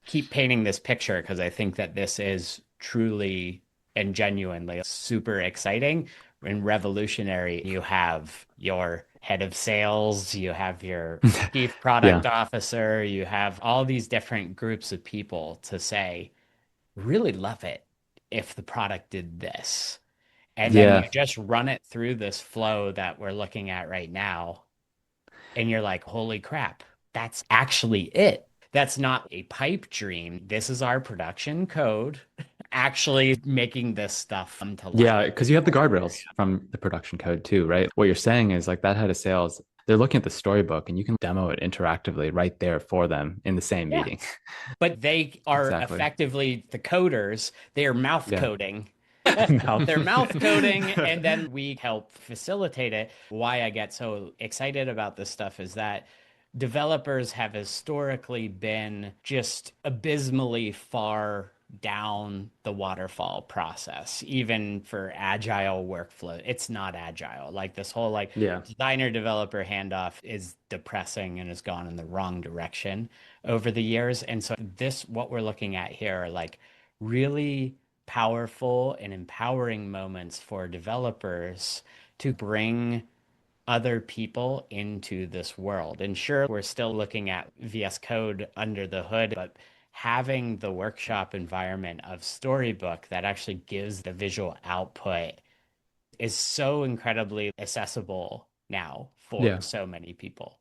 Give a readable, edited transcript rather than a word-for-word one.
keep painting this picture because I think that this is truly and genuinely super exciting and revolutionary. You have your head of sales, you have your chief product Yeah. officer, you have all these different groups of people to say, really love it if the product did this. And then you Yeah. just run it through this flow that we're looking at right now. And you're like, holy crap, that's actually it. That's not a pipe dream. This is our production code actually making this stuff come to life. Yeah, because you have the guardrails from the production code too, right? What you're saying is like that head of sales, they're looking at the storybook and you can demo it interactively right there for them in the same Yeah. meeting. But they are Exactly. effectively the coders. They are mouth Yeah. coding. Mouth. They're mouth coding, and then we help facilitate it. Why I get so excited about this stuff is that developers have historically been just abysmally far down the waterfall process, even for agile workflow. It's not agile. Like this whole like Yeah. designer developer handoff is depressing and has gone in the wrong direction over the years. And so this, what we're looking at here are like really powerful and empowering moments for developers to bring other people into this world. And sure, we're still looking at VS Code under the hood, but having the workshop environment of Storybook that actually gives the visual output is so incredibly accessible now for Yeah. so many people.